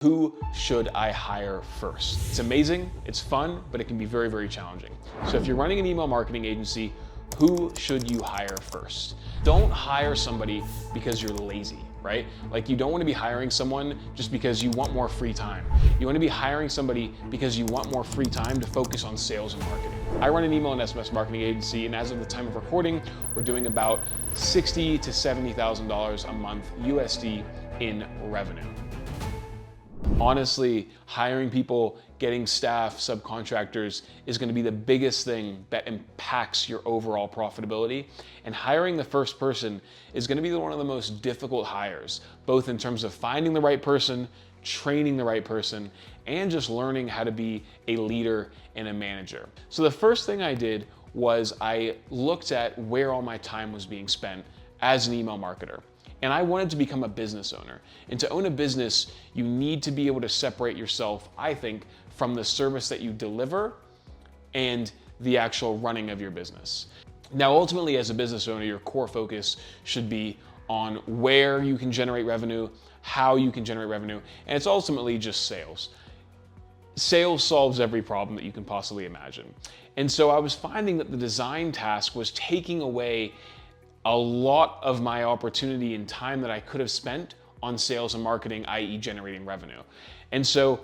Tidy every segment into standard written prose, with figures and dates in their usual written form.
Who should I hire first? It's amazing, it's fun, but it can be very, very challenging. So if you're running an email marketing agency, who should you hire first? Don't hire somebody because you're lazy, right? Like, you don't want to be hiring someone just because you want more free time. You want to be hiring somebody because you want more free time to focus on sales and marketing. I run an email and SMS marketing agency, and as of the time of recording, we're doing about $60,000 to $70,000 a month USD in revenue. Honestly, hiring people, getting staff, subcontractors is going to be the biggest thing that impacts your overall profitability. And hiring the first person is going to be one of the most difficult hires, both in terms of finding the right person, training the right person, and just learning how to be a leader and a manager. So the first thing I did was I looked at where all my time was being spent as an email marketer. And I wanted to become a business owner. And to own a business, you need to be able to separate yourself, I think, from the service that you deliver and the actual running of your business. Now, ultimately, as a business owner, your core focus should be on where you can generate revenue, how you can generate revenue, and it's ultimately just sales. Sales solves every problem that you can possibly imagine. And so I was finding that the design task was taking away a lot of my opportunity and time that I could have spent on sales and marketing, i.e. generating revenue. And so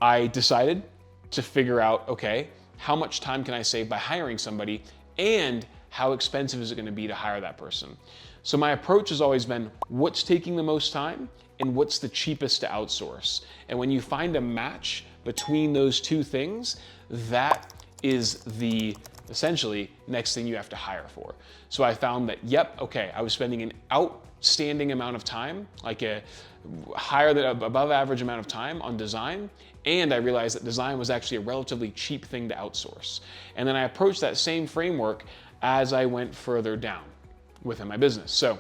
I decided to figure out, okay, how much time can I save by hiring somebody, and how expensive is it going to be to hire that person? So my approach has always been, what's taking the most time and what's the cheapest to outsource? And when you find a match between those two things, that is the essentially next thing you have to hire for. So I found that, yep, okay, I was spending an outstanding amount of time, like a higher than above average amount of time on design, and I realized that design was actually a relatively cheap thing to outsource. And then I approached that same framework as I went further down within my business. So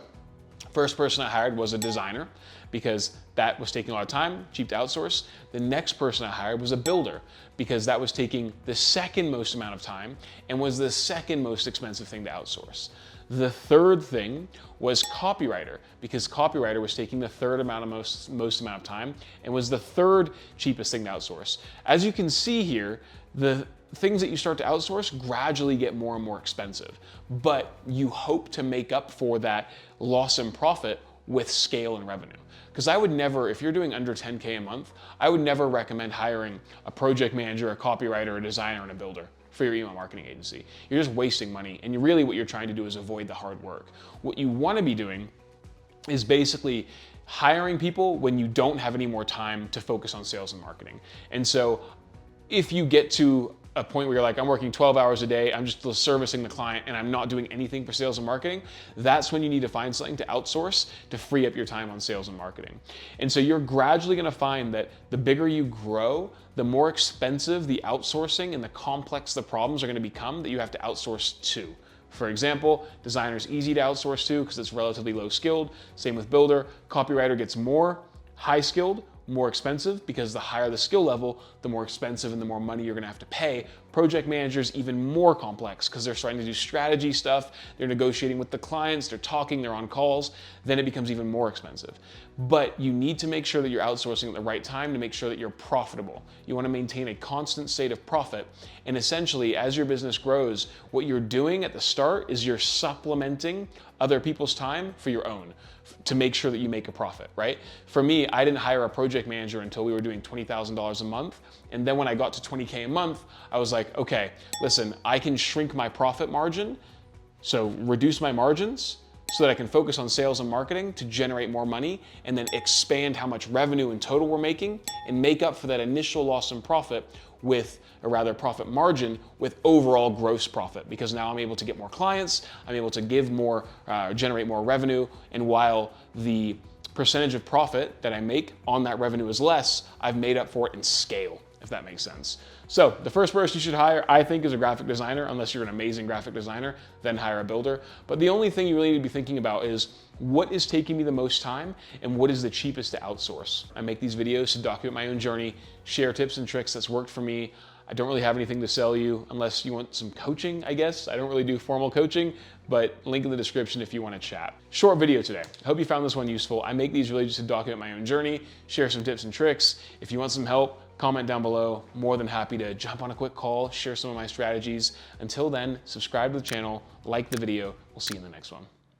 first person I hired was a designer, because that was taking a lot of time, cheap to outsource. The next person I hired was a builder, because that was taking the second most amount of time and was the second most expensive thing to outsource. The third thing was copywriter, because copywriter was taking the third most amount of time and was the third cheapest thing to outsource. As you can see here, the things that you start to outsource gradually get more and more expensive, but you hope to make up for that loss in profit with scale and revenue. Because I would never, if you're doing under 10K a month, I would never recommend hiring a project manager, a copywriter, a designer, and a builder for your email marketing agency. You're just wasting money, and really what you're trying to do is avoid the hard work. What you want to be doing is basically hiring people when you don't have any more time to focus on sales and marketing. And so if you get to a point where you're like, I'm working 12 hours a day, I'm just servicing the client and I'm not doing anything for sales and marketing, that's when you need to find something to outsource to free up your time on sales and marketing. And so you're gradually gonna find that the bigger you grow, the more expensive the outsourcing and the complex the problems are gonna become that you have to outsource to. For example, designer is easy to outsource to because it's relatively low skilled. Same with builder. Copywriter gets more high skilled, more expensive, because the higher the skill level, the more expensive and the more money you're gonna have to pay. Project managers, even more complex, because they're starting to do strategy stuff, they're negotiating with the clients, they're talking, they're on calls, then it becomes even more expensive. But you need to make sure that you're outsourcing at the right time to make sure that you're profitable. You wanna maintain a constant state of profit, and essentially, as your business grows, what you're doing at the start is you're supplementing other people's time for your own, to make sure that you make a profit, right? For me, I didn't hire a project manager until we were doing $20,000 a month. And then when I got to 20K a month, I was like, okay, listen, I can shrink my profit margin, so reduce my margins so that I can focus on sales and marketing to generate more money, and then expand how much revenue in total we're making and make up for that initial loss in profit with, or rather profit margin, with overall gross profit, because now I'm able to get more clients, I'm able to give more, generate more revenue, and while the percentage of profit that I make on that revenue is less, I've made up for it in scale, if that makes sense. So the first person you should hire, I think, is a graphic designer, unless you're an amazing graphic designer, then hire a builder. But the only thing you really need to be thinking about is, what is taking me the most time and what is the cheapest to outsource? I make these videos to document my own journey, share tips and tricks that's worked for me. I don't really have anything to sell you unless you want some coaching, I guess. I don't really do formal coaching, but link in the description if you want to chat. Short video today. I hope you found this one useful. I make these really just to document my own journey, share some tips and tricks. If you want some help, comment down below. More than happy to jump on a quick call, share some of my strategies. Until then, subscribe to the channel, like the video. We'll see you in the next one.